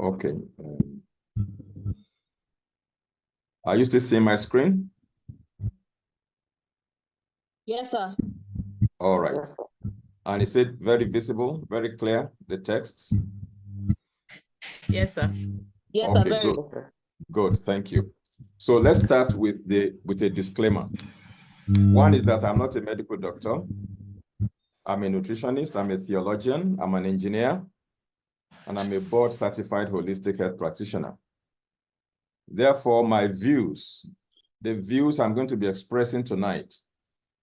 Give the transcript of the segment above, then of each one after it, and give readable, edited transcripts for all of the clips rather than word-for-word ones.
Okay. Are you still seeing my screen? Yes, sir. All right. And is it very visible, very clear, the texts? Yes, sir. Yes, sir. Okay, Very good. Good, thank you. So let's start with a disclaimer. One is that I'm not a medical doctor. I'm a nutritionist, I'm a theologian, I'm an engineer, and I'm a board certified holistic health practitioner. Therefore, my views, the views I'm going to be expressing tonight,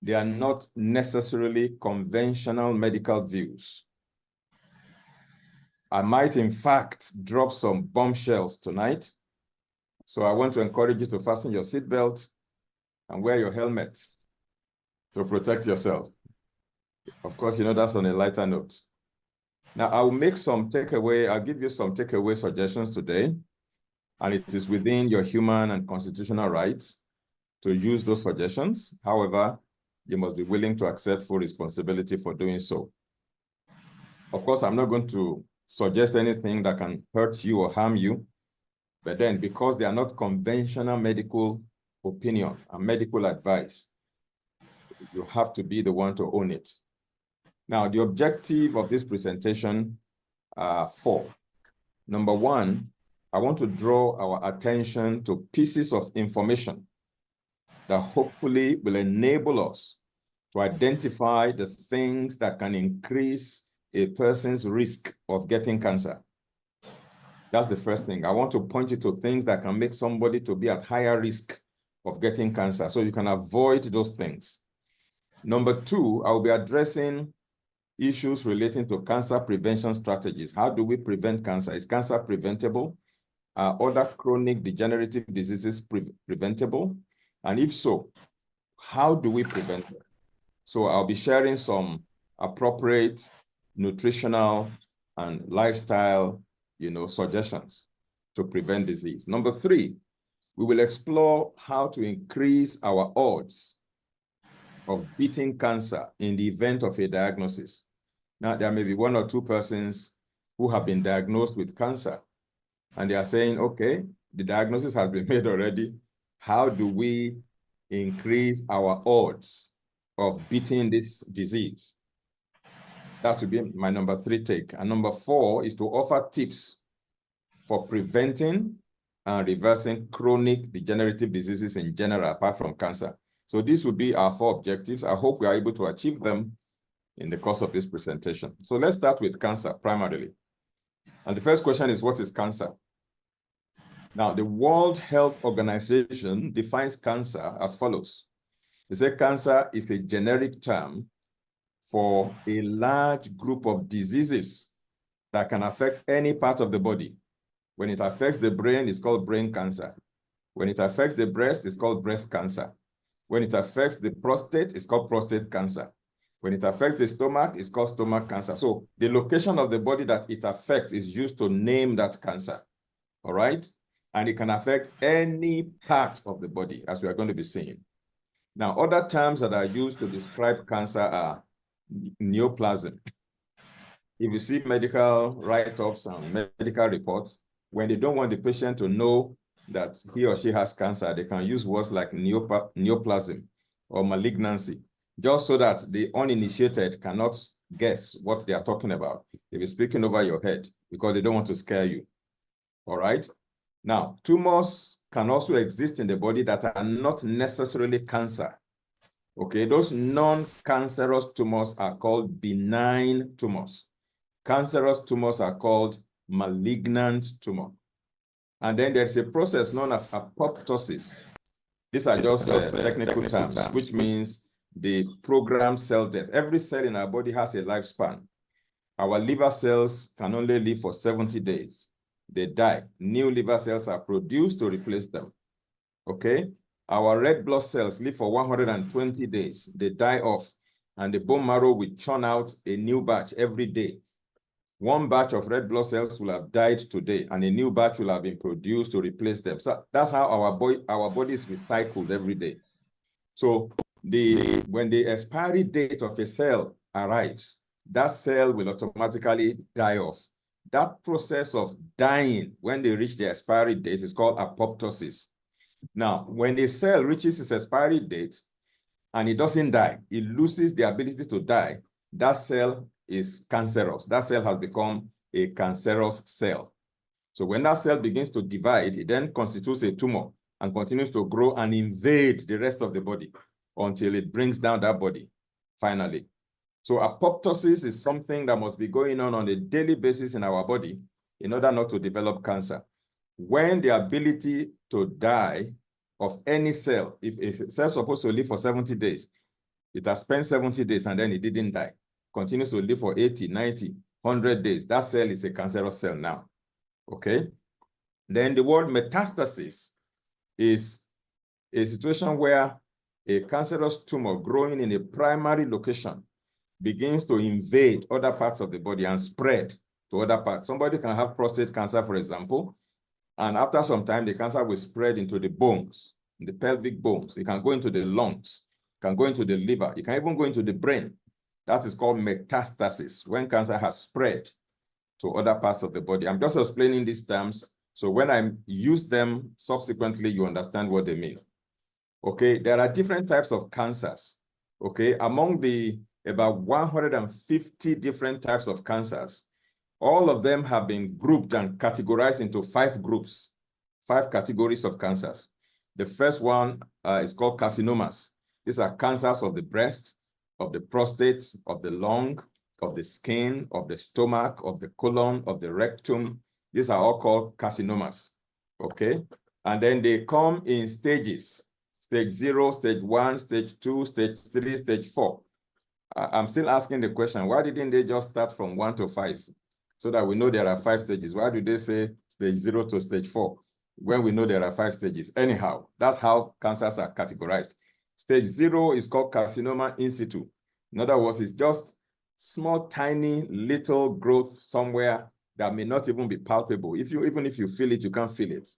they are not necessarily conventional medical views. I might, in fact, drop some bombshells tonight. So I want to encourage you to fasten your seatbelt and wear your helmet to protect yourself. Of course, you know, that's on a lighter note. Now, I'll give you some takeaway suggestions today, and it is within your human and constitutional rights to use those suggestions. However, you must be willing to accept full responsibility for doing so. Of course, I'm not going to suggest anything that can hurt you or harm you, but then because they are not conventional medical opinion and medical advice, you have to be the one to own it. Now, the objective of this presentation are four. Number one, I want to draw our attention to pieces of information that hopefully will enable us to identify the things that can increase a person's risk of getting cancer. That's the first thing. I want to point you to things that can make somebody to be at higher risk of getting cancer, so you can avoid those things. Number two, I'll be addressing issues relating to cancer prevention strategies. How do we prevent cancer? Is cancer preventable? Are other chronic degenerative diseases preventable? And if so, how do we prevent them? So I'll be sharing some appropriate nutritional and lifestyle, suggestions to prevent disease. Number three, we will explore how to increase our odds of beating cancer in the event of a diagnosis. Now, there may be one or two persons who have been diagnosed with cancer, and they are saying, okay, the diagnosis has been made already. How do we increase our odds of beating this disease? That would be my number three take. And number four is to offer tips for preventing and reversing chronic degenerative diseases in general, apart from cancer. So these would be our four objectives. I hope we are able to achieve them in the course of this presentation. So let's start with cancer primarily. And the first question is, what is cancer? Now, the World Health Organization defines cancer as follows. They say cancer is a generic term for a large group of diseases that can affect any part of the body. When it affects the brain, it's called brain cancer. When it affects the breast, it's called breast cancer. When it affects the prostate, it's called prostate cancer. When it affects the stomach, it's called stomach cancer. So the location of the body that it affects is used to name that cancer, all right? And it can affect any part of the body, as we are going to be seeing. Now, other terms that are used to describe cancer are neoplasm. If you see medical write-ups and medical reports, when they don't want the patient to know that he or she has cancer, they can use words like neoplasm or malignancy, just so that the uninitiated cannot guess what they are talking about. They'll be speaking over your head because they don't want to scare you. All right? Now, tumors can also exist in the body that are not necessarily cancer. Okay, those non-cancerous tumors are called benign tumors. Cancerous tumors are called malignant tumor. And then there's a process known as apoptosis. These are just technical terms, which means the programmed cell death. Every cell in our body has a lifespan. Our liver cells can only live for 70 days. They die. New liver cells are produced to replace them. Okay? Our red blood cells live for 120 days. They die off, and the bone marrow will churn out a new batch every day. One batch of red blood cells will have died today, and a new batch will have been produced to replace them. So that's how our body is recycled every day. So when the expiry date of a cell arrives, that cell will automatically die off. That process of dying when they reach their expiry date is called apoptosis. Now, when a cell reaches its expiry date and it doesn't die, it loses the ability to die, that cell is cancerous. That cell has become a cancerous cell. So when that cell begins to divide, it then constitutes a tumor and continues to grow and invade the rest of the body until it brings down that body, finally. So apoptosis is something that must be going on a daily basis in our body in order not to develop cancer. When the ability to die of any cell, if a cell is supposed to live for 70 days, it has spent 70 days and then it didn't die, continues to live for 80, 90, 100 days, that cell is a cancerous cell now, okay? Then the word metastasis is a situation where a cancerous tumor growing in a primary location begins to invade other parts of the body and spread to other parts. Somebody can have prostate cancer, for example, and after some time, the cancer will spread into the bones, the pelvic bones. It can go into the lungs, it can go into the liver, it can even go into the brain. That is called metastasis, when cancer has spread to other parts of the body. I'm just explaining these terms, so when I use them subsequently, you understand what they mean. Okay, there are different types of cancers. Okay, among the about 150 different types of cancers, all of them have been grouped and categorized into 5 groups, 5 categories of cancers. The first one is called carcinomas. These are cancers of the breast, of the prostate, of the lung, of the skin, of the stomach, of the colon, of the rectum. These are all called carcinomas, okay? And then they come in stages: stage 0, stage 1, stage 2, stage 3, stage 4. I'm still asking the question, why didn't they just start from 1 to 5? So that we know there are 5 stages. Why do they say stage 0 to stage 4 when we know there are 5 stages? Anyhow, that's how cancers are categorized. Stage 0 is called carcinoma in situ. In other words, it's just small, tiny, little growth somewhere that may not even be palpable. Even if you feel it, you can't feel it.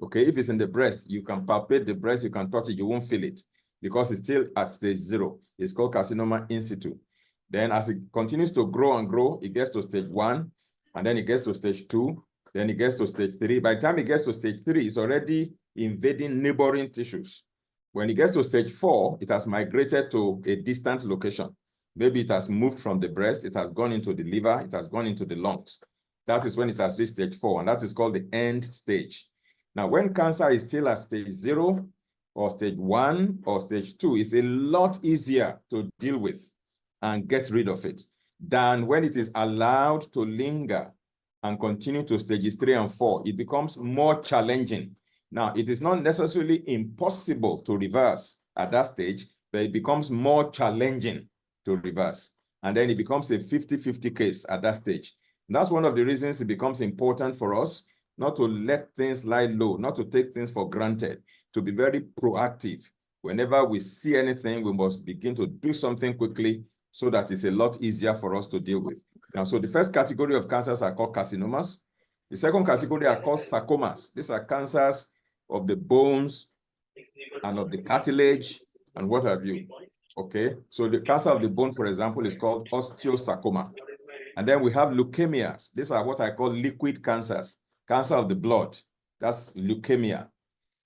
Okay, if it's in the breast, you can palpate the breast, you can touch it, you won't feel it because it's still at stage 0. It's called carcinoma in situ. Then as it continues to grow and grow, it gets to stage 1, and then it gets to stage 2, then it gets to stage 3. By the time it gets to stage 3, it's already invading neighboring tissues. When it gets to stage 4, it has migrated to a distant location. Maybe it has moved from the breast, it has gone into the liver, it has gone into the lungs. That is when it has reached stage 4, and that is called the end stage. Now, when cancer is still at stage 0 or stage 1 or stage 2, it's a lot easier to deal with and get rid of it than when it is allowed to linger and continue to stages 3 and 4. It becomes more challenging. Now, it is not necessarily impossible to reverse at that stage, but it becomes more challenging to reverse. And then it becomes a 50-50 case at that stage. And that's one of the reasons it becomes important for us not to let things lie low, not to take things for granted, to be very proactive. Whenever we see anything, we must begin to do something quickly so that it's a lot easier for us to deal with. Now, so the first category of cancers are called carcinomas. The second category are called sarcomas. These are cancers of the bones and of the cartilage and what have you. Okay, so the cancer of the bone, for example, is called osteosarcoma. And then we have leukemias. These are what I call liquid cancers, cancer of the blood. That's leukemia.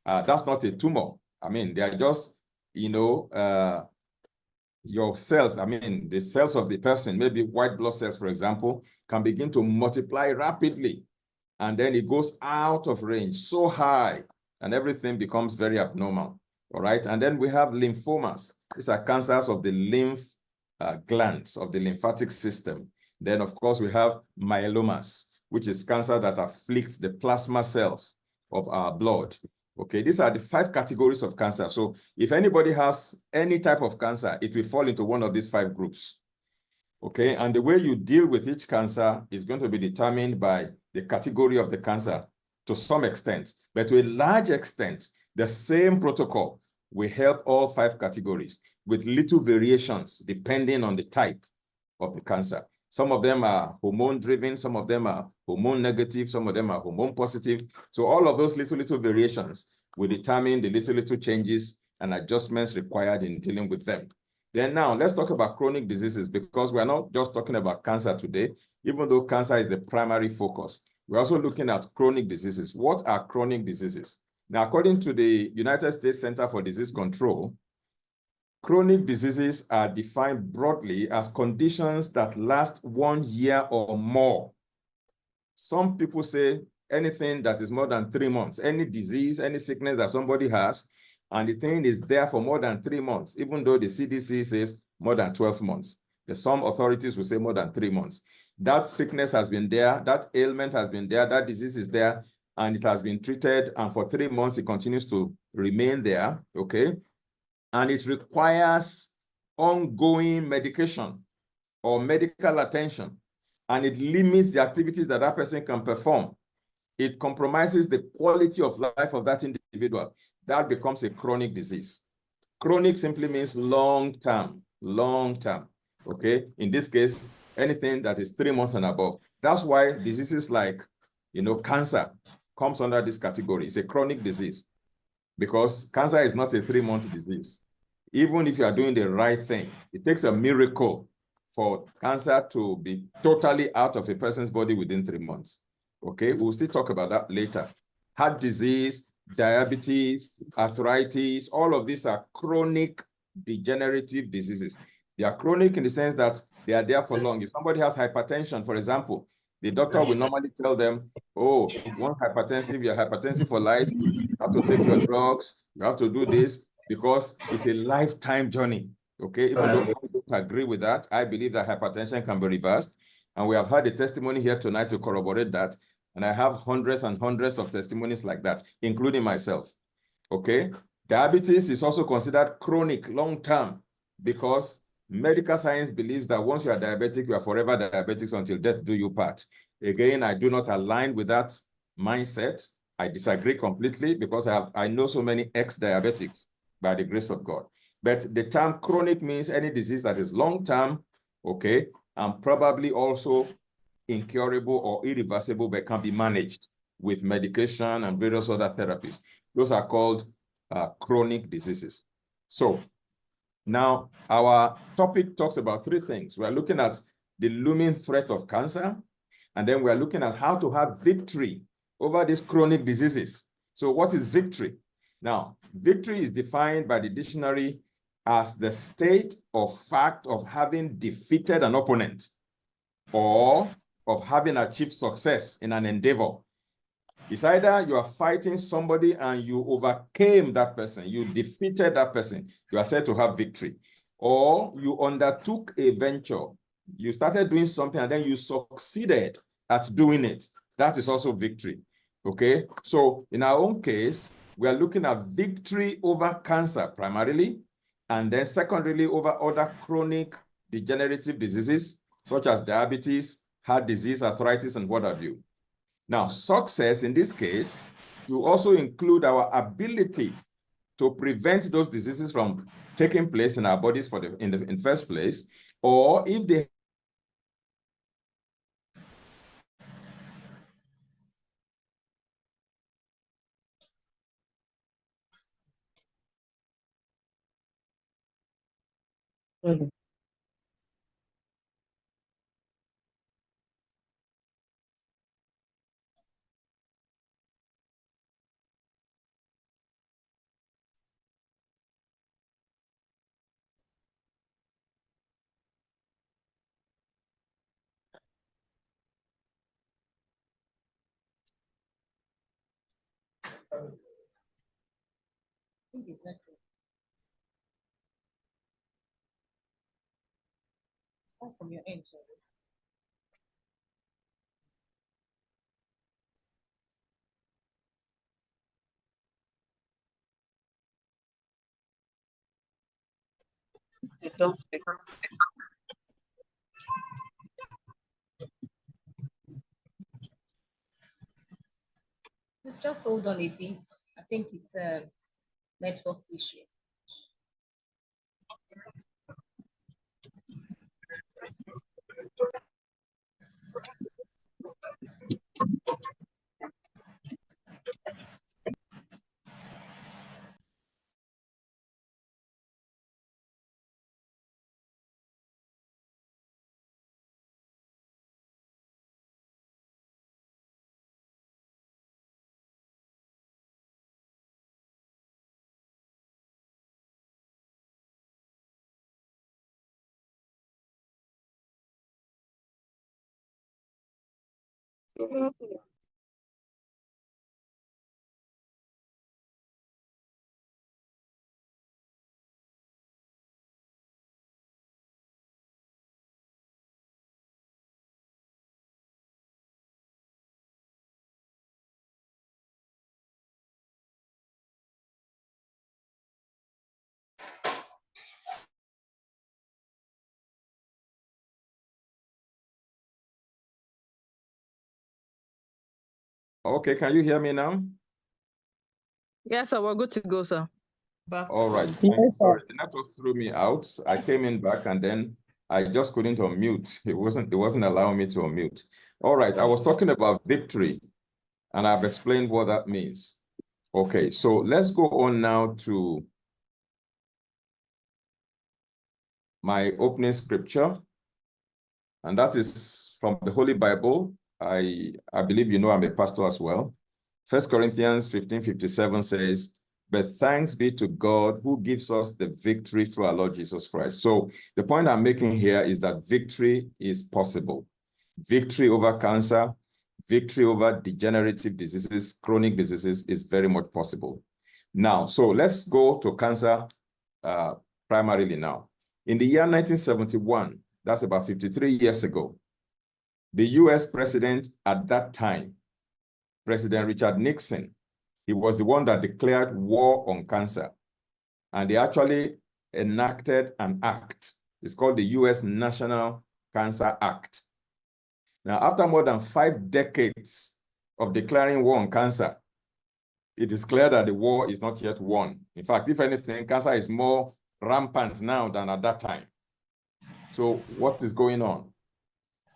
That's not a tumor. I mean, they are just, your cells, I mean, the cells of the person, maybe white blood cells, for example, can begin to multiply rapidly. And then it goes out of range so high, and everything becomes very abnormal. All right. And then we have lymphomas. These are cancers of the lymph glands of the lymphatic system. Then, of course, we have myelomas, which is cancer that afflicts the plasma cells of our blood. Okay, these are the 5 categories of cancer. So if anybody has any type of cancer, it will fall into one of these 5 groups. Okay, and the way you deal with each cancer is going to be determined by the category of the cancer to some extent, but to a large extent, the same protocol will help all 5 categories with little variations depending on the type of the cancer. Some of them are hormone driven, some of them are hormone negative, some of them are hormone positive. So all of those little variations will determine the little changes and adjustments required in dealing with them. Then now let's talk about chronic diseases, because we're not just talking about cancer today, even though cancer is the primary focus. We're also looking at chronic diseases. What are chronic diseases? Now, according to the United States Center for Disease Control, chronic diseases are defined broadly as conditions that last 1 year or more. Some people say anything that is more than 3 months, any disease, any sickness that somebody has, and the thing is there for more than 3 months, even though the CDC says more than 12 months. Some authorities will say more than 3 months. That sickness has been there, that ailment has been there, that disease is there, and it has been treated, and for 3 months, it continues to remain there, okay? And it requires ongoing medication or medical attention, and it limits the activities that that person can perform. It compromises the quality of life of that individual. That becomes a chronic disease. Chronic simply means long term, okay? In this case, anything that is 3 months and above. That's why diseases like, cancer comes under this category. It's a chronic disease, because cancer is not a 3-month disease. Even if you are doing the right thing, it takes a miracle for cancer to be totally out of a person's body within 3 months. Okay, we'll still talk about that later. Heart disease, diabetes, arthritis, all of these are chronic degenerative diseases. They are chronic in the sense that they are there for long. If somebody has hypertension, for example, the doctor will normally tell them, oh, if you want hypertensive, you're hypertensive for life. You have to take your drugs. You have to do this, because it's a lifetime journey. Okay, even though I don't agree with that, I believe that hypertension can be reversed. And we have had a testimony here tonight to corroborate that. And I have hundreds and hundreds of testimonies like that, including myself. Okay, diabetes is also considered chronic, long-term, because medical science believes that once you are diabetic, you are forever diabetic until death do you part. Again, I do not align with that mindset. I disagree completely, because I know so many ex-diabetics by the grace of God. But the term chronic means any disease that is long-term, okay, and probably also incurable or irreversible, but can be managed with medication and various other therapies. Those are called chronic diseases. So now our topic talks about 3 things. We're looking at the looming threat of cancer, and then we're looking at how to have victory over these chronic diseases. So what is victory? Now, victory is defined by the dictionary as the state or fact of having defeated an opponent, or of having achieved success in an endeavor. It's either you are fighting somebody and you overcame that person, you defeated that person, you are said to have victory. Or you undertook a venture, you started doing something and then you succeeded at doing it. That is also victory. Okay, so in our own case, we are looking at victory over cancer primarily, and then secondarily over other chronic degenerative diseases such as diabetes, heart disease, arthritis, and what have you. Now, success in this case will also include our ability to prevent those diseases from taking place in our bodies in the first place, or if they think it's not true. It's not from your end, sorry. It's just hold on a bit. I think it's a network issue. Okay, can you hear me now? Yes, sir, we're good to go, sir. Back to All right. seventy. Sorry, the network threw me out. I came in back and then I just couldn't unmute. It wasn't allowing me to unmute. All right, I was talking about victory, and I've explained what that means. Okay, so let's go on now to my opening scripture, and that is from the Holy Bible. I believe you know I'm a pastor as well. 1 Corinthians 15:57 says, "But thanks be to God who gives us the victory through our Lord Jesus Christ." So the point I'm making here is that victory is possible. Victory over cancer, victory over degenerative diseases, chronic diseases is very much possible. Now, so let's go to cancer primarily now. In the year 1971, that's about 53 years ago, the US president at that time, President Richard Nixon, he was the one that declared war on cancer. And they actually enacted an act. It's called the US National Cancer Act. Now, after more than 5 decades of declaring war on cancer, it is clear that the war is not yet won. In fact, if anything, cancer is more rampant now than at that time. So what is going on?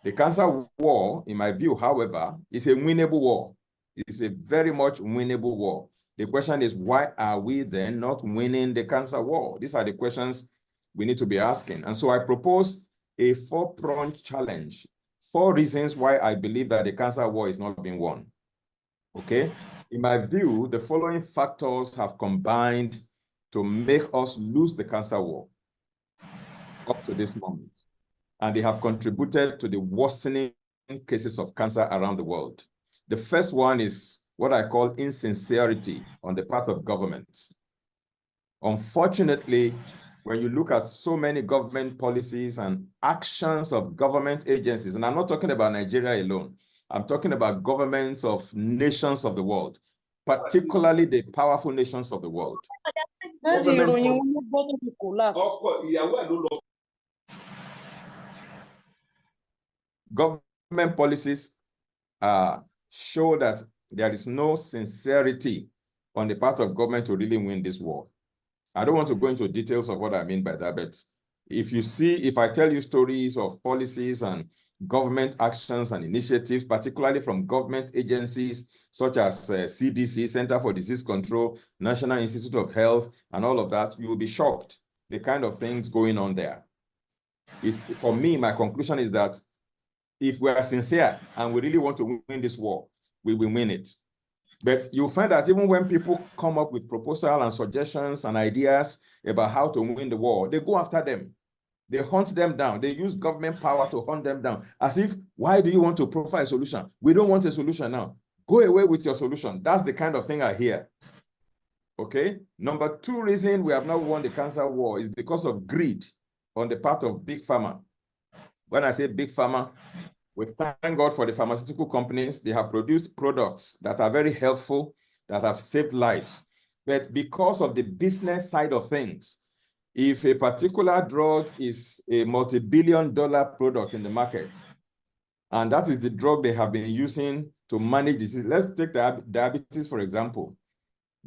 The cancer war, in my view, however, is a winnable war. It's a very much winnable war. The question is, why are we then not winning the cancer war? These are the questions we need to be asking. And so I propose a 4-pronged challenge, 4 reasons why I believe that the cancer war is not being won. Okay? In my view, the following factors have combined to make us lose the cancer war up to this moment. And they have contributed to the worsening cases of cancer around the world. The first one is what I call insincerity on the part of governments. Unfortunately, when you look at so many government policies and actions of government agencies, and I'm not talking about Nigeria alone, I'm talking about governments of nations of the world, particularly the powerful nations of the world. Government policies show that there is no sincerity on the part of government to really win this war. I don't want to go into details of what I mean by that, but if I tell you stories of policies and government actions and initiatives, particularly from government agencies such as CDC, Center for Disease Control, National Institute of Health, and all of that, you will be shocked the kind of things going on there. For me, my conclusion is that if we are sincere and we really want to win this war, we will win it. But you'll find that even when people come up with proposals and suggestions and ideas about how to win the war, they go after them. They hunt them down. They use government power to hunt them down. As if, why do you want to provide a solution? We don't want a solution now. Go away with your solution. That's the kind of thing I hear. Okay? Number 2 reason we have not won the cancer war is because of greed on the part of big pharma. When I say big pharma, we thank God for the pharmaceutical companies. They have produced products that are very helpful, that have saved lives. But because of the business side of things, if a particular drug is a multi-billion-dollar product in the market, and that is the drug they have been using to manage disease. Let's take diabetes, for example.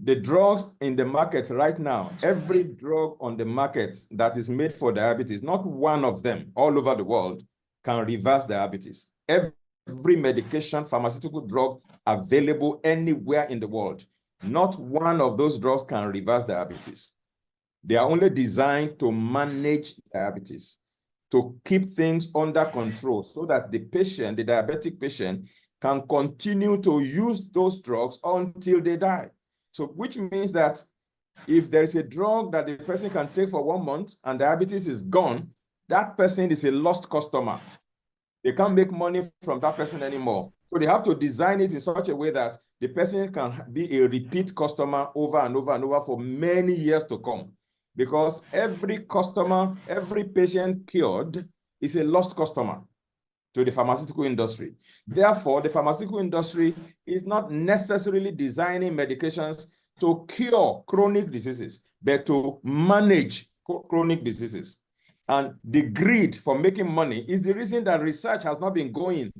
The drugs in the market right now, every drug on the market that is made for diabetes, not one of them all over the world can reverse diabetes. Every medication, pharmaceutical drug available anywhere in the world, not one of those drugs can reverse diabetes. They are only designed to manage diabetes, to keep things under control so that the patient, the diabetic patient, can continue to use those drugs until they die. So which means that if there is a drug that the person can take for 1 month and diabetes is gone, that person is a lost customer. They can't make money from that person anymore. So they have to design it in such a way that the person can be a repeat customer over and over and over for many years to come. Because every customer, every patient cured is a lost customer to the pharmaceutical industry. Therefore, the pharmaceutical industry is not necessarily designing medications to cure chronic diseases, but to manage chronic diseases. And the greed for making money is the reason that research has not been going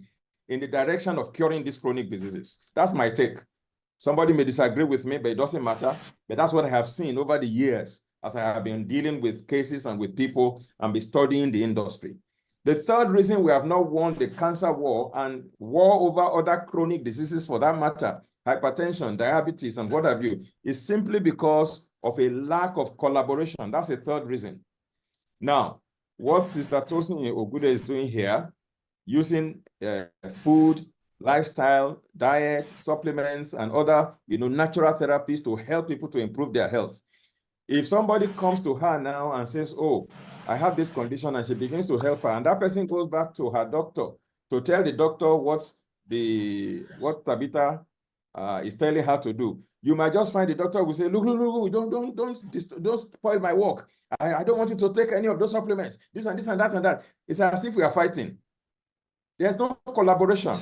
in the direction of curing these chronic diseases. That's my take. Somebody may disagree with me, but it doesn't matter. But that's what I have seen over the years as I have been dealing with cases and with people and be studying the industry. The third reason we have not won the cancer war and war over other chronic diseases for that matter, hypertension, diabetes, and what have you, is simply because of a lack of collaboration. That's a third reason. Now, what Sister Tosin Ogude is doing here, using food, lifestyle, diet, supplements, and other natural therapies to help people to improve their health. If somebody comes to her now and says, oh, I have this condition, and she begins to help her, and that person goes back to her doctor to tell the doctor what Tabitha is telling her to do, you might just find the doctor will say, look, don't spoil my work. I don't want you to take any of those supplements, this and that and that. It's as if we are fighting. There's no collaboration.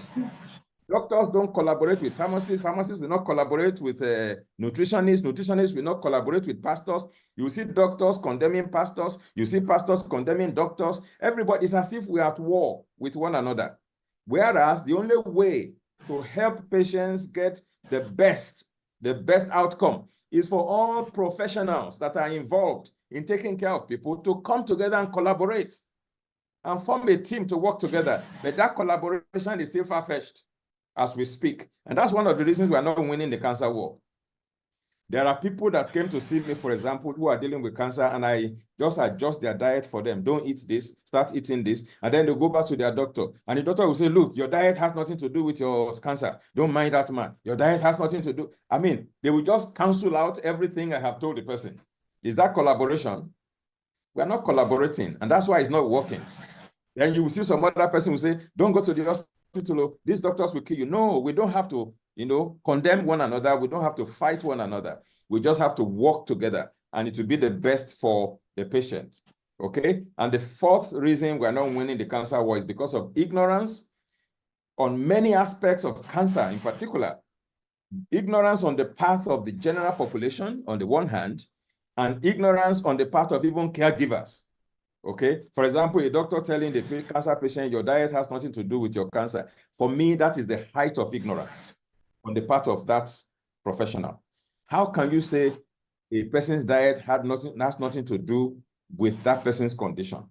Doctors don't collaborate with pharmacists. Pharmacists will not collaborate with nutritionists. Nutritionists will not collaborate with pastors. You see doctors condemning pastors. You see pastors condemning doctors. Everybody is as if we are at war with one another. Whereas the only way to help patients get the best outcome is for all professionals that are involved in taking care of people to come together and collaborate and form a team to work together. But that collaboration is still far-fetched as we speak. And that's one of the reasons we are not winning the cancer war. There are people that came to see me, for example, who are dealing with cancer, and I just adjust their diet for them. Don't eat this, start eating this, and then they go back to their doctor. And the doctor will say, look, your diet has nothing to do with your cancer. Don't mind that man. Your diet has nothing to do. I mean, they will just cancel out everything I have told the person. Is that collaboration? We are not collaborating, and that's why it's not working. Then you will see some other person will say, don't go to the hospital. These doctors will kill you. No, we don't have to, condemn one another. We don't have to fight one another. We just have to work together, and it will be the best for the patient. Okay? And the fourth reason we're not winning the cancer war is because of ignorance on many aspects of cancer in particular. Ignorance on the part of the general population on the one hand, and ignorance on the part of even caregivers. Okay, for example, a doctor telling the cancer patient, your diet has nothing to do with your cancer. For me, that is the height of ignorance on the part of that professional. How can you say a person's diet has nothing to do with that person's condition?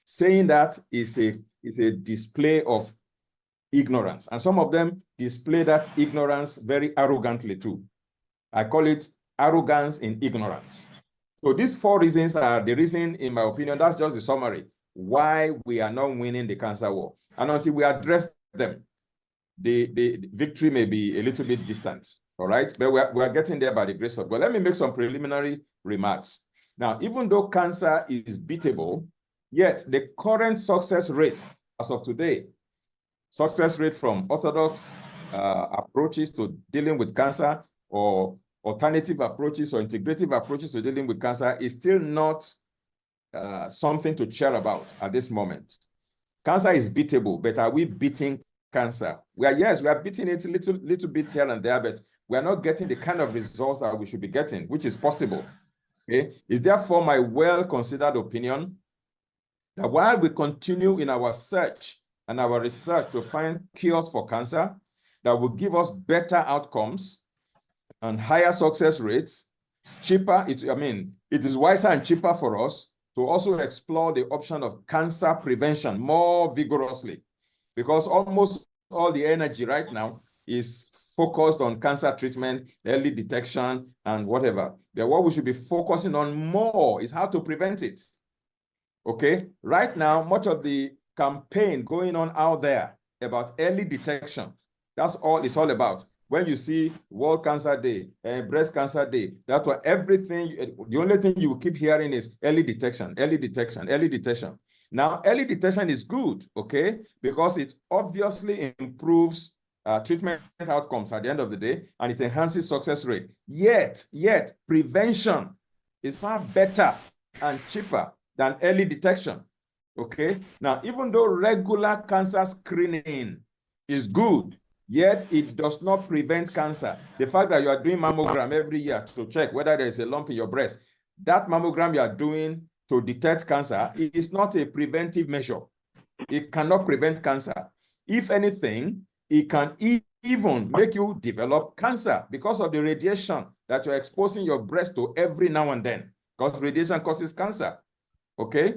Saying that is a display of ignorance. And some of them display that ignorance very arrogantly too. I call it arrogance in ignorance. So these four reasons are the reason, in my opinion, that's just the summary, why we are not winning the cancer war. And until we address them, the victory may be a little bit distant, all right? But we are getting there by the grace of God. Let me make some preliminary remarks. Now, even though cancer is beatable, yet the current success rate as of today, success rate from orthodox approaches to dealing with cancer or alternative approaches or integrative approaches to dealing with cancer is still not something to cheer about at this moment. Cancer is beatable, but are we beating cancer? Yes, we are beating it a little bit here and there, but we are not getting the kind of results that we should be getting, which is possible. Okay? It's therefore my well-considered opinion that while we continue in our search and our research to find cures for cancer that will give us better outcomes and higher success rates, it is wiser and cheaper for us to also explore the option of cancer prevention more vigorously, because almost all the energy right now is focused on cancer treatment, early detection, and whatever. But what we should be focusing on more is how to prevent it. Okay? Right now, much of the campaign going on out there about early detection, that's all it's all about. When you see World Cancer Day and Breast Cancer Day, that's what everything, the only thing you will keep hearing is early detection, early detection, early detection. Now, early detection is good, okay? Because it obviously improves treatment outcomes at the end of the day, and it enhances success rate. Yet, prevention is far better and cheaper than early detection. Okay. Now, even though regular cancer screening is good, yet it does not prevent cancer. The fact that you are doing mammogram every year to check whether there is a lump in your breast, that mammogram you are doing to detect cancer is not a preventive measure. It cannot prevent cancer. If anything, it can even make you develop cancer because of the radiation that you're exposing your breast to every now and then, because radiation causes cancer. Okay.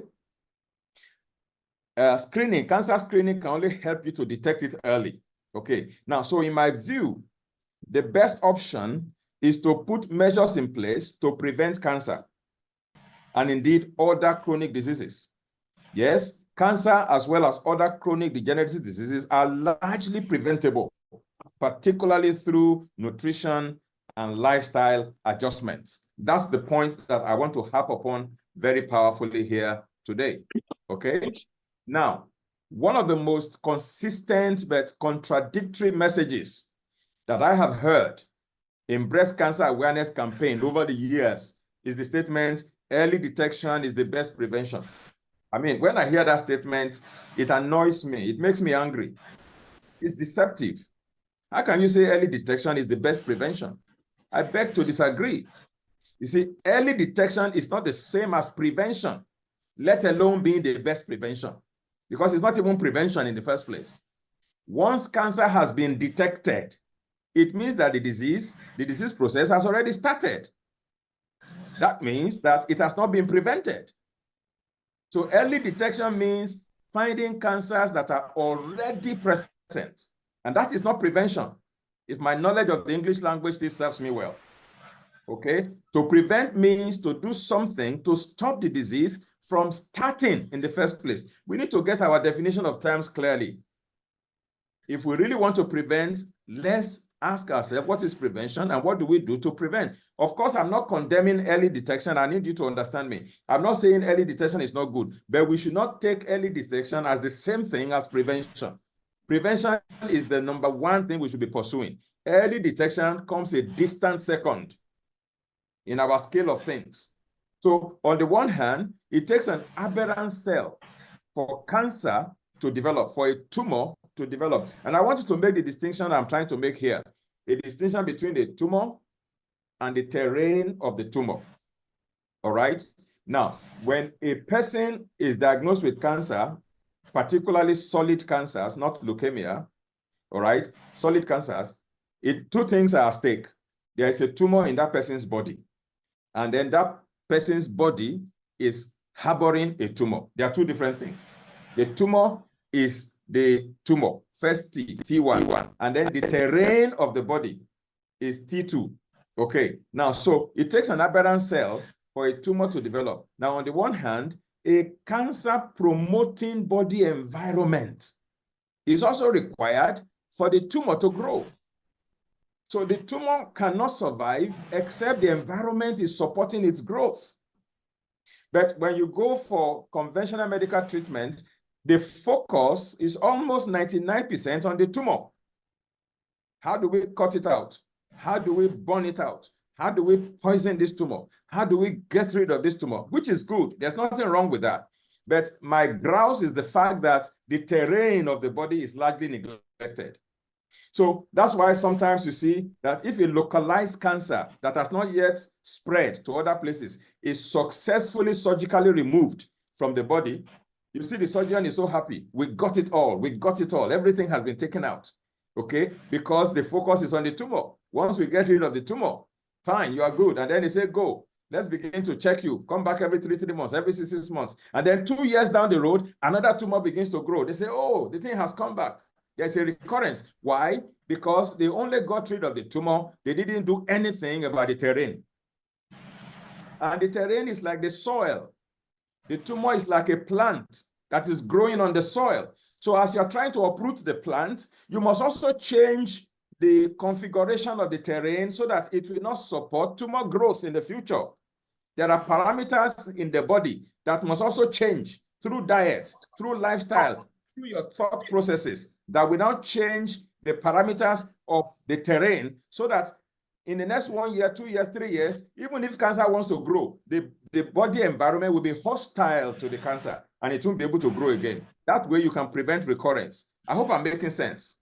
Cancer screening can only help you to detect it early. Okay. Now, so in my view, the best option is to put measures in place to prevent cancer and indeed other chronic diseases. Yes, cancer as well as other chronic degenerative diseases are largely preventable, particularly through nutrition and lifestyle adjustments. That's the point that I want to harp upon very powerfully here today. Okay. Now, one of the most consistent but contradictory messages that I have heard in breast cancer awareness campaign over the years is the statement, early detection is the best prevention. I mean, when I hear that statement, it annoys me. It makes me angry. It's deceptive. How can you say early detection is the best prevention? I beg to disagree. You see, early detection is not the same as prevention, let alone being the best prevention, because it's not even prevention in the first place. Once cancer has been detected, it means that the disease process has already started. That means that it has not been prevented. So early detection means finding cancers that are already present. And that is not prevention. If my knowledge of the English language still serves me well. Okay? To prevent means to do something to stop the disease from starting in the first place. We need to get our definition of terms clearly. If we really want to prevent, let's ask ourselves, what is prevention and what do we do to prevent? Of course, I'm not condemning early detection. I need you to understand me. I'm not saying early detection is not good, but we should not take early detection as the same thing as prevention. Prevention is the number one thing we should be pursuing. Early detection comes a distant second in our scale of things. So on the one hand, it takes an aberrant cell for cancer to develop, for a tumor to develop. And I want you to make the distinction I'm trying to make here, a distinction between the tumor and the terrain of the tumor. All right? Now, when a person is diagnosed with cancer, particularly solid cancers, not leukemia, all right, solid cancers, two things are at stake. There is a tumor in that person's body, and then that person's body is harboring a tumor. There are two different things. The tumor is the tumor, first T1, and then the terrain of the body is T2. Okay, now, so it takes an aberrant cell for a tumor to develop. Now, on the one hand, a cancer-promoting body environment is also required for the tumor to grow. So the tumor cannot survive except the environment is supporting its growth. But when you go for conventional medical treatment, the focus is almost 99% on the tumor. How do we cut it out? How do we burn it out? How do we poison this tumor? How do we get rid of this tumor? Which is good. There's nothing wrong with that. But my grouse is the fact that the terrain of the body is largely neglected. So that's why sometimes you see that if a localized cancer that has not yet spread to other places is successfully surgically removed from the body, you see the surgeon is so happy. We got it all. We got it all. Everything has been taken out. Okay? Because the focus is on the tumor. Once we get rid of the tumor, fine, you are good. And then they say, go. Let's begin to check you. Come back every 3 months, every 6 months. And then 2 years down the road, another tumor begins to grow. They say, oh, the thing has come back. There's a recurrence. Why? Because they only got rid of the tumor. They didn't do anything about the terrain. And the terrain is like the soil. The tumor is like a plant that is growing on the soil. So as you're trying to uproot the plant, you must also change the configuration of the terrain so that it will not support tumor growth in the future. There are parameters in the body that must also change through diet, through lifestyle, through your thought processes that will now change the parameters of the terrain so that in the next 1 year, 2 years, 3 years, even if cancer wants to grow, the body environment will be hostile to the cancer and it won't be able to grow again. That way you can prevent recurrence. I hope I'm making sense.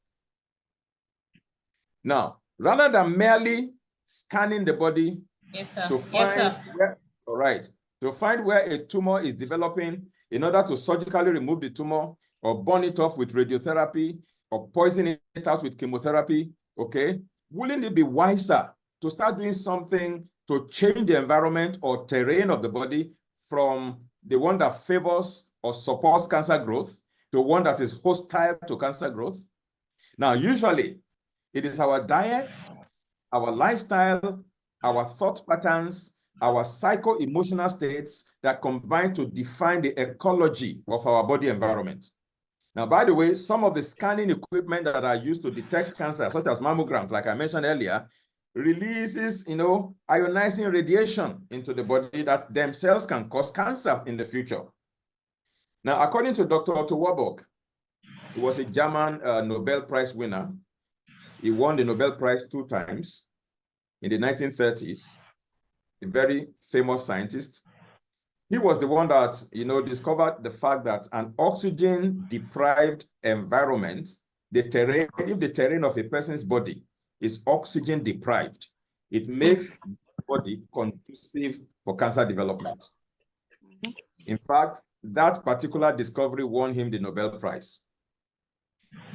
Now, rather than merely scanning the body Yes, sir. to find Yes, sir. where, all right, to find where a tumor is developing in order to surgically remove the tumor or burn it off with radiotherapy or poison it out with chemotherapy, okay? Wouldn't it be wiser to start doing something to change the environment or terrain of the body from the one that favors or supports cancer growth to one that is hostile to cancer growth? Now, usually, it is our diet, our lifestyle, our thought patterns, our psycho-emotional states that combine to define the ecology of our body environment. Now, by the way, some of the scanning equipment that are used to detect cancer, such as mammograms, like I mentioned earlier, releases, ionizing radiation into the body that themselves can cause cancer in the future. Now, according to Dr. Otto Warburg, he was a German Nobel Prize winner. He won the Nobel Prize 2 times in the 1930s, a very famous scientist. He was the one that, discovered the fact that an oxygen-deprived environment, if the terrain of a person's body is oxygen-deprived, it makes the body conducive for cancer development. In fact, that particular discovery won him the Nobel Prize.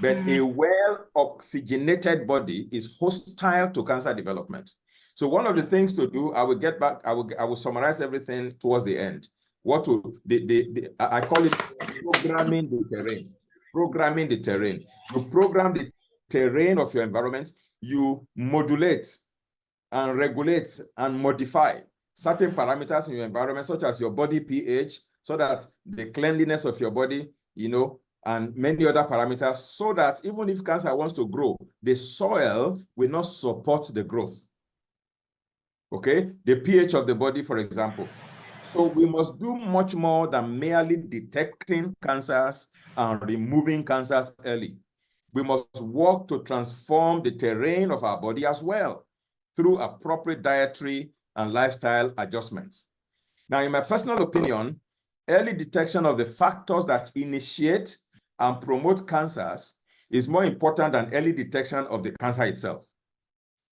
But a well-oxygenated body is hostile to cancer development. So one of the things to do, I will get back, I will summarize everything towards the end. I call it programming the terrain. Programming the terrain. You program the terrain of your environment, you modulate and regulate and modify certain parameters in your environment, such as your body pH, so that the cleanliness of your body, and many other parameters, so that even if cancer wants to grow, the soil will not support the growth. Okay? The pH of the body, for example. So we must do much more than merely detecting cancers and removing cancers early. We must work to transform the terrain of our body as well through appropriate dietary and lifestyle adjustments. Now, in my personal opinion, early detection of the factors that initiate and promote cancers is more important than early detection of the cancer itself,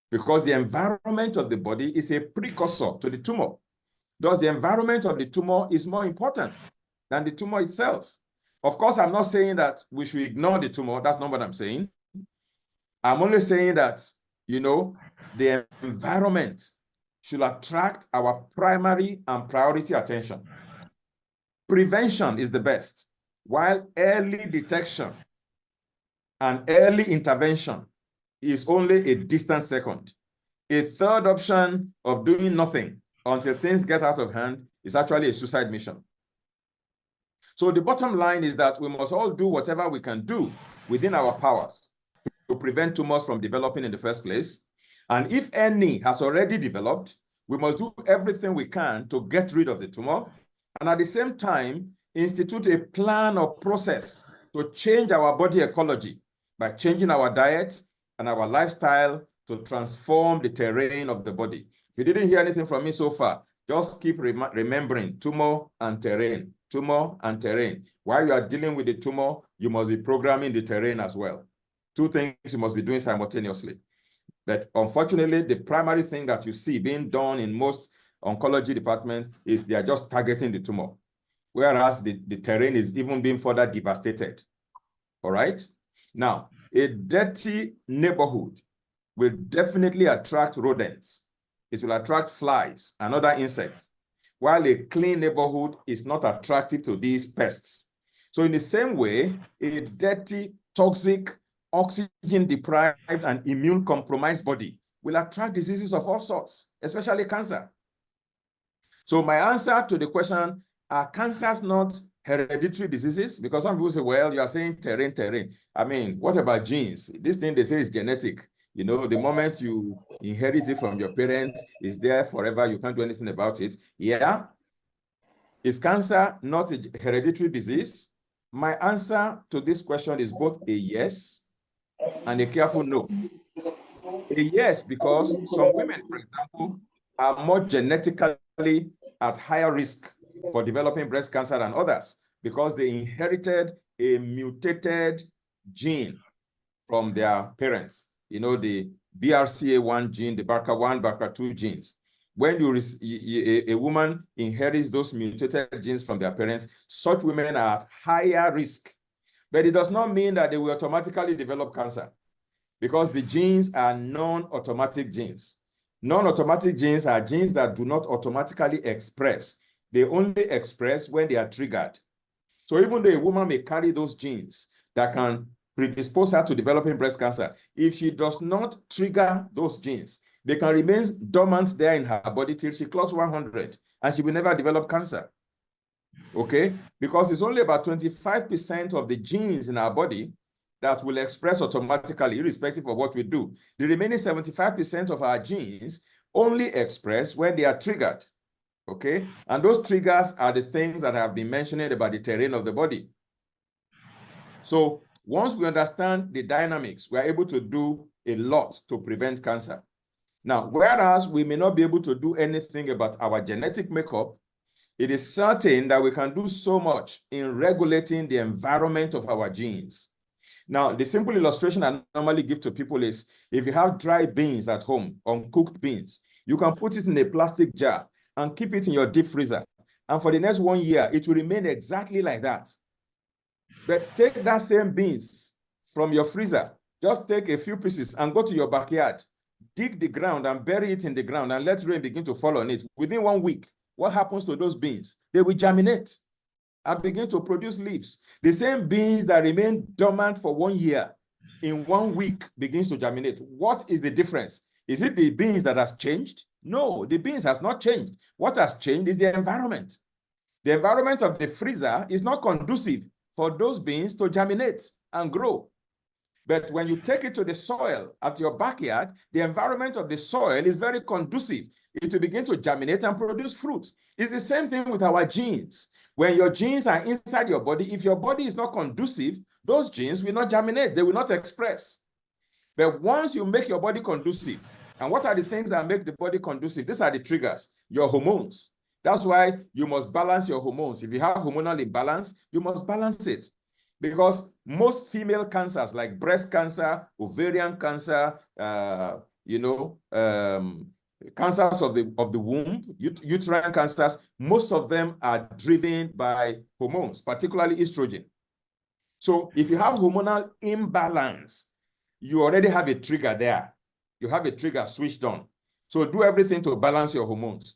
because the environment of the body is a precursor to the tumor. Thus, the environment of the tumor is more important than the tumor itself. Of course, I'm not saying that we should ignore the tumor. That's not what I'm saying. I'm only saying that, the environment should attract our primary and priority attention. Prevention is the best, while early detection and early intervention is only a distant second. A third option of doing nothing until things get out of hand is actually a suicide mission. So the bottom line is that we must all do whatever we can do within our powers to prevent tumors from developing in the first place. And if any has already developed, we must do everything we can to get rid of the tumor, and at the same time, institute a plan or process to change our body ecology by changing our diet and our lifestyle to transform the terrain of the body. If you didn't hear anything from me so far, just keep remembering tumor and terrain, tumor and terrain. While you are dealing with the tumor, you must be programming the terrain as well. 2 things you must be doing simultaneously. But unfortunately, the primary thing that you see being done in most oncology departments is they are just targeting the tumor, whereas the terrain is even being further devastated. All right? Now, a dirty neighborhood will definitely attract rodents. It will attract flies and other insects, while a clean neighborhood is not attractive to these pests. So in the same way, a dirty, toxic, oxygen-deprived, and immune-compromised body will attract diseases of all sorts, especially cancer. So my answer to the question, are cancers not hereditary diseases? Because some people say, well, you are saying terrain. I mean, what about genes? This thing they say is genetic. The moment you inherit it from your parents, it's there forever. You can't do anything about it. Yeah. Is cancer not a hereditary disease? My answer to this question is both a yes And a careful no. A yes, because some women, for example, are more genetically at higher risk for developing breast cancer than others because they inherited a mutated gene from their parents. You know, the BRCA1 gene, the BRCA1, BRCA2 genes. When a woman inherits those mutated genes from their parents, such women are at higher risk. But it does not mean that they will automatically develop cancer because the genes are non-automatic genes. Non-automatic genes are genes that do not automatically express. They only express when they are triggered. So even though a woman may carry those genes that can predispose her to developing breast cancer, if she does not trigger those genes, they can remain dormant there in her body till she clocks 100 and she will never develop cancer. Okay? Because it's only about 25% of the genes in our body that will express automatically, irrespective of what we do. The remaining 75% of our genes only express when they are triggered. Okay? And those triggers are the things that I have been mentioning about the terrain of the body. So once we understand the dynamics, we are able to do a lot to prevent cancer. Now, whereas we may not be able to do anything about our genetic makeup, it is certain that we can do so much in regulating the environment of our genes. Now, the simple illustration I normally give to people is if you have dry beans at home, uncooked beans, you can put it in a plastic jar and keep it in your deep freezer. And for the next 1 year, it will remain exactly like that. But take that same beans from your freezer, just take a few pieces and go to your backyard, dig the ground and bury it in the ground and let rain begin to fall on it. Within 1 week, what happens to those beans? They will germinate and begin to produce leaves. The same beans that remain dormant for 1 year, in 1 week begins to germinate. What is the difference? Is it the beans that has changed? No, the beans has not changed. What has changed is the environment. The environment of the freezer is not conducive for those beans to germinate and grow. But when you take it to the soil at your backyard, the environment of the soil is very conducive. It will begin to germinate and produce fruit. It's the same thing with our genes. When your genes are inside your body, if your body is not conducive, those genes will not germinate. They will not express. But once you make your body conducive, and what are the things that make the body conducive? These are the triggers, your hormones. That's why you must balance your hormones. If you have hormonal imbalance, you must balance it. Because most female cancers like breast cancer, ovarian cancer, cancers of the womb, uterine cancers, most of them are driven by hormones, particularly estrogen. So if you have hormonal imbalance, you already have a trigger there. You have a trigger switched on. So do everything to balance your hormones.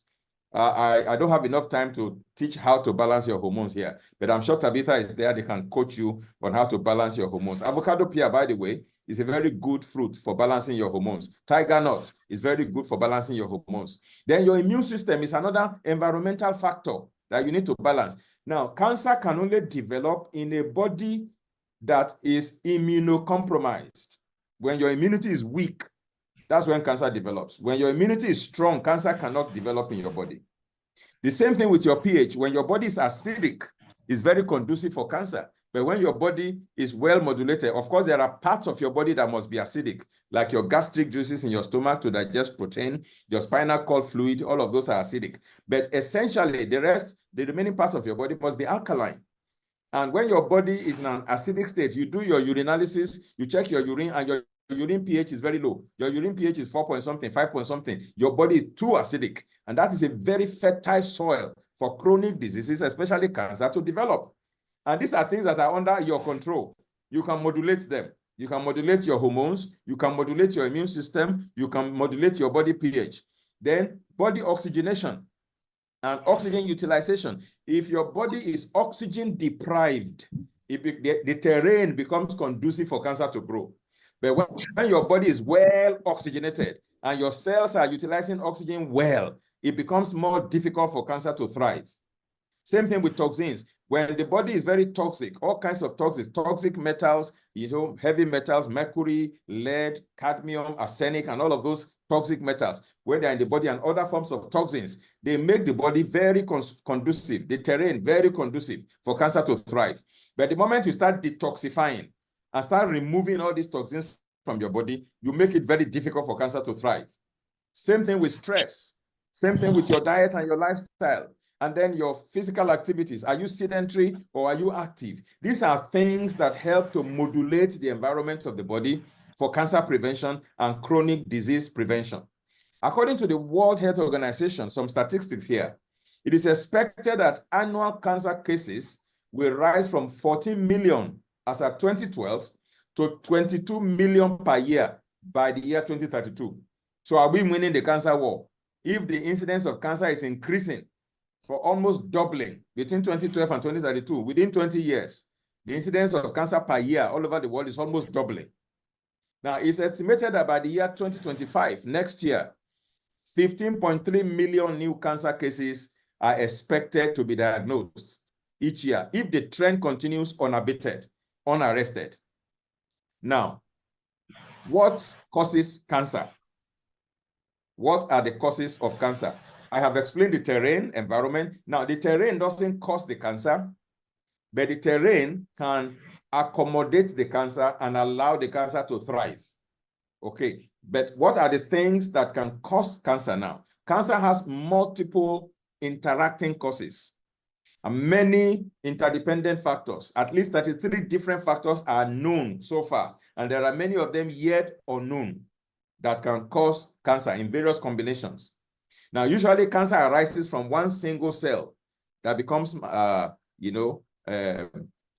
I don't have enough time to teach how to balance your hormones here, but I'm sure Tabitha is there. They can coach you on how to balance your hormones. Avocado pear, by the way, is a very good fruit for balancing your hormones. Tiger nut is very good for balancing your hormones. Then your immune system is another environmental factor that you need to balance. Now, cancer can only develop in a body that is immunocompromised. When your immunity is weak, that's when cancer develops. When your immunity is strong, cancer cannot develop in your body. The same thing with your pH. When your body is acidic, it's very conducive for cancer. But when your body is well modulated, of course, there are parts of your body that must be acidic, like your gastric juices in your stomach to digest protein, your spinal cord fluid, all of those are acidic. But essentially, the remaining parts of your body must be alkaline. And when your body is in an acidic state, you do your urinalysis, you check your urine, and your urine pH is very low. Your urine pH is 4 point something, 5 point something. Your body is too acidic. And that is a very fertile soil for chronic diseases, especially cancer, to develop. And these are things that are under your control. You can modulate them. You can modulate your hormones. You can modulate your immune system. You can modulate your body pH. Then body oxygenation and oxygen utilization. If your body is oxygen deprived, the terrain becomes conducive for cancer to grow. But when your body is well oxygenated and your cells are utilizing oxygen well, it becomes more difficult for cancer to thrive. Same thing with toxins. When the body is very toxic, all kinds of toxic metals, heavy metals, mercury, lead, cadmium, arsenic, and all of those toxic metals, when they're in the body and other forms of toxins, they make the body very conducive, the terrain very conducive for cancer to thrive. But the moment you start detoxifying, and start removing all these toxins from your body, you make it very difficult for cancer to thrive. Same thing with stress. Same thing with your diet and your lifestyle. And then your physical activities. Are you sedentary or are you active? These are things that help to modulate the environment of the body for cancer prevention and chronic disease prevention. According to the World Health Organization, some statistics here, it is expected that annual cancer cases will rise from 14 million as of 2012 to 22 million per year by the year 2032. So are we winning the cancer war? If the incidence of cancer is increasing for almost doubling between 2012 and 2032, within 20 years, the incidence of cancer per year all over the world is almost doubling. Now, it's estimated that by the year 2025, next year, 15.3 million new cancer cases are expected to be diagnosed each year if the trend continues unabated, unarrested. Now, what causes cancer? What are the causes of cancer? I have explained the terrain, environment. Now, the terrain doesn't cause the cancer, but the terrain can accommodate the cancer and allow the cancer to thrive. Okay, but what are the things that can cause cancer now? Cancer has multiple interacting causes and many interdependent factors. At least 33 different factors are known so far, and there are many of them yet unknown that can cause cancer in various combinations. Now, usually cancer arises from one single cell that becomes, an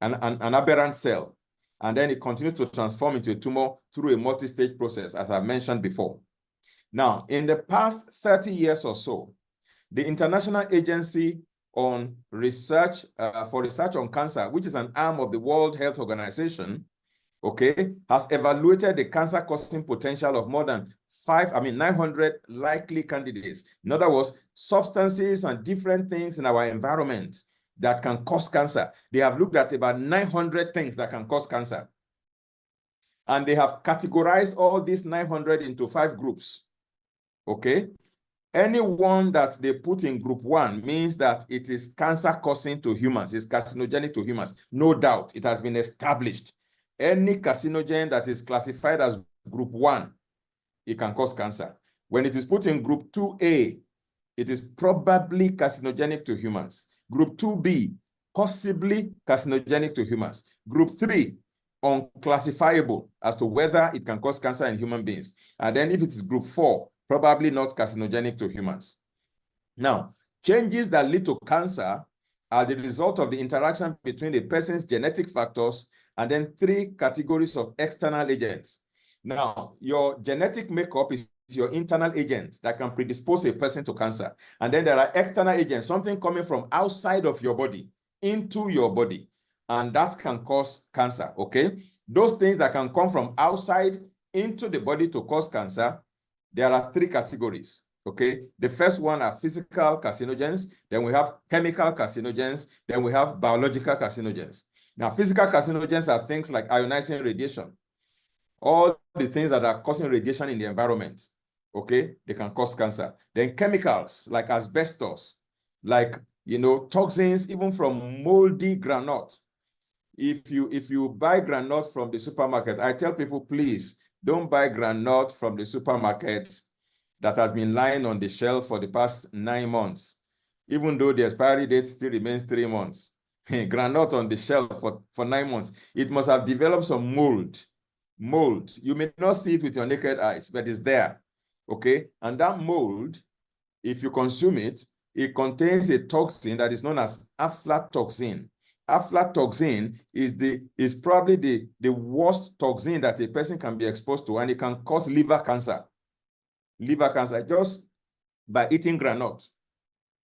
aberrant cell. And then it continues to transform into a tumor through a multi-stage process, as I mentioned before. Now, in the past 30 years or so, the International Agency on Research for Research on Cancer, which is an arm of the World Health Organization, okay, has evaluated the cancer-causing potential of more than 900 likely candidates. In other words, substances and different things in our environment that can cause cancer. They have looked at about 900 things that can cause cancer. And they have categorized all these 900 into 5 groups. Okay? Any one that they put in group 1 means that it is cancer-causing to humans, it's carcinogenic to humans. No doubt, it has been established. Any carcinogen that is classified as group 1, it can cause cancer. When it is put in group 2A, it is probably carcinogenic to humans. Group 2B, possibly carcinogenic to humans. Group 3, unclassifiable as to whether it can cause cancer in human beings. And then if it is group 4, probably not carcinogenic to humans. Now, changes that lead to cancer are the result of the interaction between a person's genetic factors and then 3 categories of external agents. Now, your genetic makeup is your internal agent that can predispose a person to cancer. And then there are external agents, something coming from outside of your body into your body, and that can cause cancer, okay? Those things that can come from outside into the body to cause cancer, there are 3 categories, okay? The first one are physical carcinogens, then we have chemical carcinogens, then we have biological carcinogens. Now, physical carcinogens are things like ionizing radiation, all the things that are causing radiation in the environment, okay, they can cause cancer. Then chemicals like asbestos, like, toxins, even from moldy granite. If you buy granite from the supermarket, I tell people, please don't buy granite from the supermarket that has been lying on the shelf for the past 9 months, even though the expiry date still remains 3 months. Granite on the shelf for 9 months. It must have developed some mold. You may not see it with your naked eyes, but it's there. Okay, and that mold, if you consume it, it contains a toxin that is known as aflatoxin. Aflatoxin is probably the worst toxin that a person can be exposed to, and it can cause liver cancer. Liver cancer just by eating granite,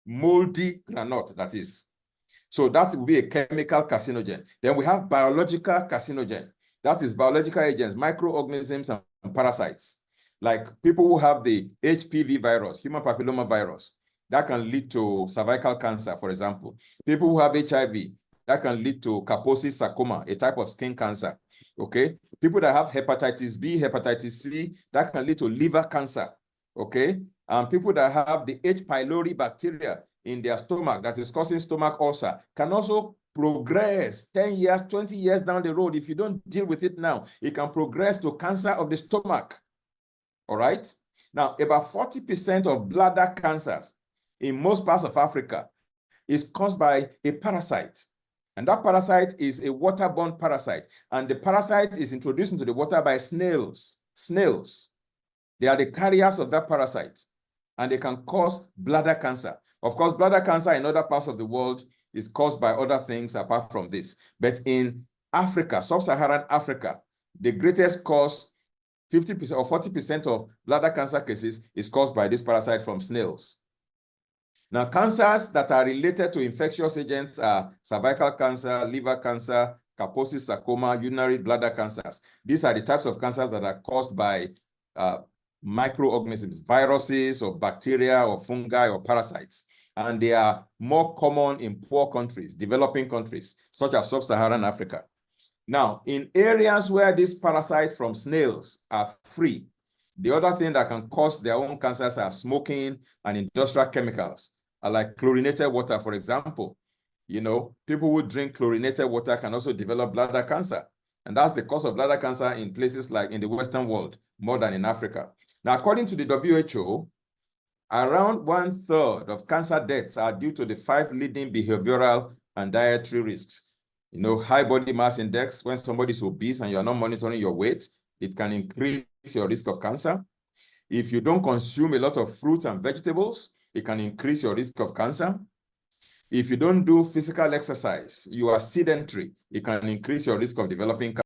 moldy granite, that is. So that will be a chemical carcinogen. Then we have biological carcinogen. That is biological agents, microorganisms and parasites. Like people who have the HPV virus, human papilloma virus, that can lead to cervical cancer, for example. People who have HIV, that can lead to Kaposi sarcoma, a type of skin cancer, okay? People that have hepatitis B, hepatitis C, that can lead to liver cancer, okay? And people that have the H. pylori bacteria in their stomach that is causing stomach ulcer can also progress 10 years, 20 years down the road. If you don't deal with it now, it can progress to cancer of the stomach. All right? Now, about 40% of bladder cancers in most parts of Africa is caused by a parasite. And that parasite is a waterborne parasite. And the parasite is introduced into the water by snails. Snails. They are the carriers of that parasite. And they can cause bladder cancer. Of course, bladder cancer in other parts of the world is caused by other things apart from this. But in Africa, sub-Saharan Africa, the greatest cause, 50% or 40% of bladder cancer cases is caused by this parasite from snails. Now, cancers that are related to infectious agents are cervical cancer, liver cancer, Kaposi sarcoma, urinary bladder cancers. These are the types of cancers that are caused by microorganisms, viruses or bacteria or fungi or parasites. And they are more common in poor countries, developing countries, such as sub-Saharan Africa. Now, in areas where these parasites from snails are free, the other thing that can cause their own cancers are smoking and industrial chemicals, like chlorinated water, for example. You know, people who drink chlorinated water can also develop bladder cancer. And that's the cause of bladder cancer in places like in the Western world, more than in Africa. Now, according to the WHO, around 1/3 of cancer deaths are due to the 5 leading behavioral and dietary risks. You know, high body mass index, when somebody is obese and you're not monitoring your weight, it can increase your risk of cancer. If you don't consume a lot of fruits and vegetables, it can increase your risk of cancer. If you don't do physical exercise, you are sedentary, it can increase your risk of developing cancer.